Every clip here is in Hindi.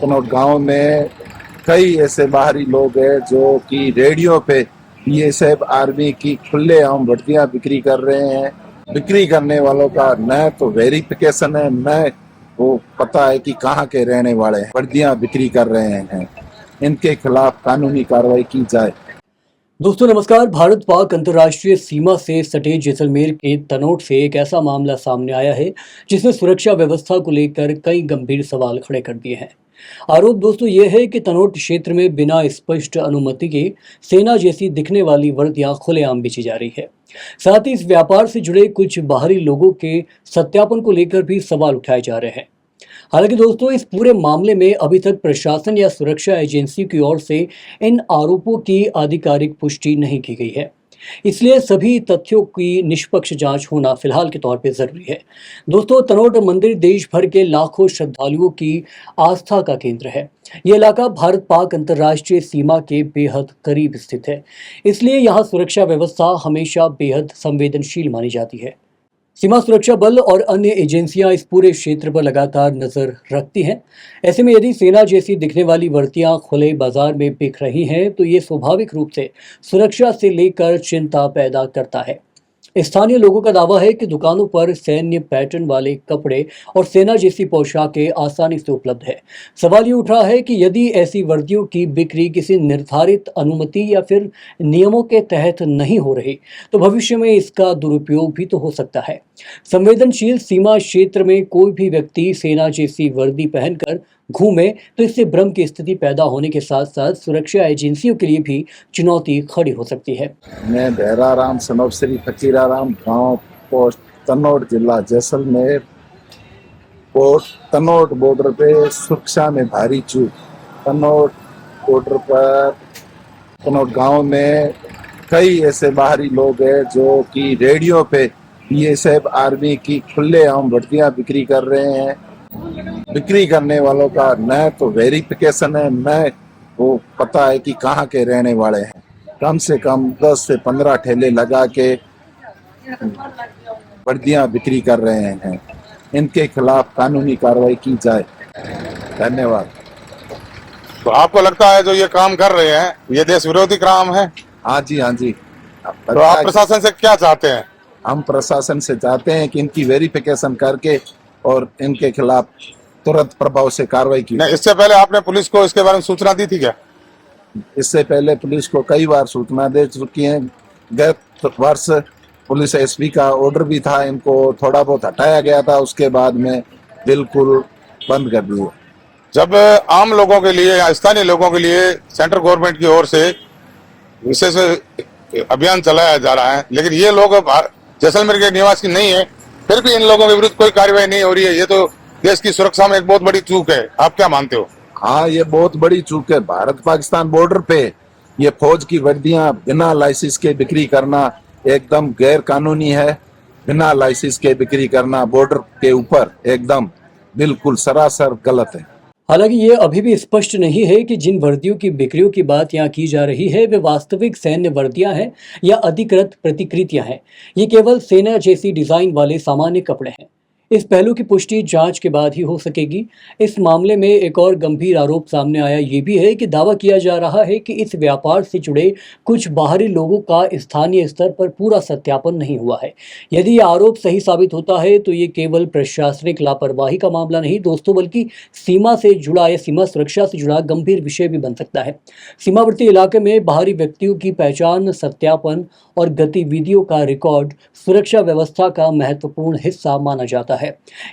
कनौट गांव में कई ऐसे बाहरी लोग हैं जो कि रेडियो पे बीएसएफ आर्मी की खुलेआम वर्दियां बिक्री कर रहे हैं। बिक्री करने वालों का न तो वेरिफिकेशन है, न वो पता है कि कहाँ के रहने वाले हैं। वर्दियां बिक्री कर रहे हैं, इनके खिलाफ कानूनी कार्रवाई की जाए। दोस्तों नमस्कार। भारत पाक अंतर्राष्ट्रीय सीमा से सटे जैसलमेर के तनोट से एक ऐसा मामला सामने आया है जिसने सुरक्षा व्यवस्था को लेकर कई गंभीर सवाल खड़े कर दिए हैं। आरोप दोस्तों ये है कि तनोट क्षेत्र में बिना स्पष्ट अनुमति के सेना जैसी दिखने वाली वर्दियां खुलेआम बेची जा रही है। साथ ही इस व्यापार से जुड़े कुछ बाहरी लोगों के सत्यापन को लेकर भी सवाल उठाए जा रहे हैं। हालांकि दोस्तों इस पूरे मामले में अभी तक प्रशासन या सुरक्षा एजेंसी की ओर से इन आरोपों की आधिकारिक पुष्टि नहीं की गई है। इसलिए सभी तथ्यों की निष्पक्ष जांच होना फिलहाल के तौर पे जरूरी है। दोस्तों तनोट मंदिर देश भर के लाखों श्रद्धालुओं की आस्था का केंद्र है। ये इलाका भारत पाक अंतर्राष्ट्रीय सीमा के बेहद करीब स्थित है, इसलिए यहाँ सुरक्षा व्यवस्था हमेशा बेहद संवेदनशील मानी जाती है। सीमा सुरक्षा बल और अन्य एजेंसियां इस पूरे क्षेत्र पर लगातार नजर रखती हैं। ऐसे में यदि सेना जैसी दिखने वाली वर्दियां खुले बाजार में बिक रही हैं तो ये स्वाभाविक रूप से सुरक्षा से लेकर चिंता पैदा करता है। स्थानीय लोगों का दावा है कि दुकानों पर सैन्य पैटर्न वाले कपड़े और सेना जैसी पोशाकें आसानी से उपलब्ध है। सवाल ये उठ रहा है कि यदि ऐसी वर्दियों की बिक्री किसी निर्धारित अनुमति या फिर नियमों के तहत नहीं हो रही तो भविष्य में इसका दुरुपयोग भी तो हो सकता है। संवेदनशील सीमा क्षेत्र में कोई भी व्यक्ति सेना जैसी वर्दी पहनकर घूमे तो इससे भ्रम की स्थिति पैदा होने के साथ साथ सुरक्षा एजेंसियों के लिए भी चुनौती खड़ी हो सकती है। मैं भैराराम सनोब श्री फकीराराम गांव पोस्ट तनोट जिला जैसलमेर पोस्ट तनोट बॉर्डर पे सुरक्षा में भारी चूक। तनोट बॉर्डर पर तनोट गांव में कई ऐसे बाहरी लोग हैं जो कि रेडियो पे बीएसएफ आर्मी की खुलेआम वर्दियां बिक्री कर रहे हैं। बिक्री करने वालों का न तो वेरिफिकेशन है, न वो पता है कि कहाँ के रहने वाले हैं। कम से कम 10 से 15 ठेले लगा के वर्दियां बिक्री कर रहे हैं, इनके खिलाफ कानूनी कार्रवाई की जाए। धन्यवाद। तो आपको लगता है जो ये काम कर रहे हैं ये देश विरोधी काम है? हाँ जी, हाँ जी। तो आप प्रशासन से क्या चाहते हैं? हम प्रशासन से चाहते हैं कि इनकी वेरिफिकेशन करके और इनके खिलाफ तुरंत प्रभाव से कार्रवाई की। नहीं, इससे पहले आपने पुलिस को इसके बारे में सूचना दी थी क्या? इससे पहले पुलिस को कई बार सूचना दे चुकी हैं। गत वर्ष पुलिस एसपी का ऑर्डर भी था, इनको थोड़ा बहुत हटाया गया था, उसके बाद में बिल्कुल बंद कर दिया। जब आम लोगों के लिए या स्थानीय लोगों के लिए सेंट्रल गवर्नमेंट की ओर से विशेष अभियान चलाया जा रहा है, लेकिन ये लोग जैसलमेर के निवासी नहीं है, फिर भी इन लोगों के विरुद्ध कोई कार्रवाई नहीं हो रही है, ये तो देश की सुरक्षा में एक बहुत बड़ी चूक है। आप क्या मानते हो? हाँ, ये बहुत बड़ी चूक है। भारत पाकिस्तान बॉर्डर पे ये फौज की वर्दियां बिना लाइसेंस के बिक्री करना एकदम गैर कानूनी है। बिना लाइसेंस के बिक्री करना बॉर्डर के ऊपर एकदम बिल्कुल सरासर गलत है। हालांकि ये अभी भी स्पष्ट नहीं है कि जिन वर्दियों की बिक्रियों की बात यहाँ की जा रही है वे वास्तविक सैन्य वर्दियां हैं या अधिकृत प्रतिकृतियां हैं। ये केवल सेना जैसी डिजाइन वाले सामान्य कपड़े हैं। इस पहलू की पुष्टि जांच के बाद ही हो सकेगी। इस मामले में एक और गंभीर आरोप सामने आया ये भी है कि दावा किया जा रहा है कि इस व्यापार से जुड़े कुछ बाहरी लोगों का स्थानीय स्तर पर पूरा सत्यापन नहीं हुआ है। यदि ये आरोप सही साबित होता है तो ये केवल प्रशासनिक लापरवाही का मामला नहीं दोस्तों, बल्कि सीमा से जुड़ा या सीमा सुरक्षा से जुड़ा गंभीर विषय भी बन सकता है। सीमावर्ती इलाके में बाहरी व्यक्तियों की पहचान, सत्यापन और गतिविधियों का रिकॉर्ड सुरक्षा व्यवस्था का महत्वपूर्ण हिस्सा माना जाता है।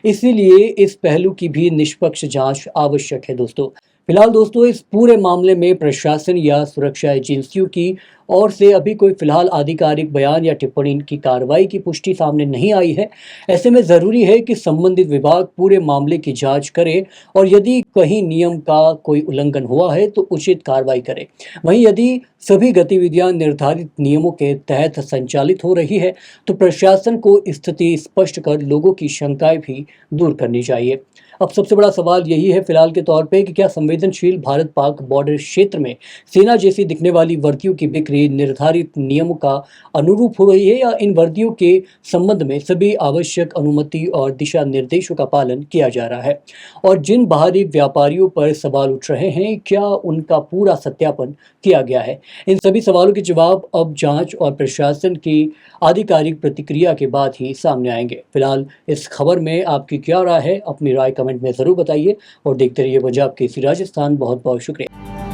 इसीलिए इस पहलू की भी निष्पक्ष जांच आवश्यक है दोस्तों। फिलहाल दोस्तों इस पूरे मामले में प्रशासन या सुरक्षा एजेंसियों की ओर से अभी कोई फिलहाल आधिकारिक बयान या टिप्पणी की कार्रवाई की पुष्टि सामने नहीं आई है। ऐसे में जरूरी है कि संबंधित विभाग पूरे मामले की जांच करे और यदि कहीं नियम का कोई उल्लंघन हुआ है तो उचित कार्रवाई करे। वहीं यदि सभी गतिविधियां निर्धारित नियमों के तहत संचालित हो रही है तो प्रशासन को स्थिति स्पष्ट कर लोगों की शंकाएं भी दूर करनी चाहिए। अब सबसे बड़ा सवाल यही है फिलहाल के तौर पे कि क्या संवेदनशील भारत पाक बॉर्डर क्षेत्र में सेना जैसी दिखने वाली वर्दियों की बिक्री निर्धारित नियमों का अनुरूप हो रही है, या इन वर्दियों के संबंध में सभी आवश्यक अनुमति और दिशा निर्देशों का पालन किया जा रहा है। और जिन बाहरी व्यापारियों पर सवाल उठ रहे हैं, क्या उनका पूरा सत्यापन किया गया है? इन सभी सवालों के जवाब अब जांच और प्रशासन की आधिकारिक प्रतिक्रिया के बाद ही सामने आएंगे। फिलहाल इस खबर में आपकी क्या राय है? अपनी राय कमेंट में ज़रूर बताइए और देखते रहिए पंजाब केसरी राजस्थान। बहुत बहुत शुक्रिया।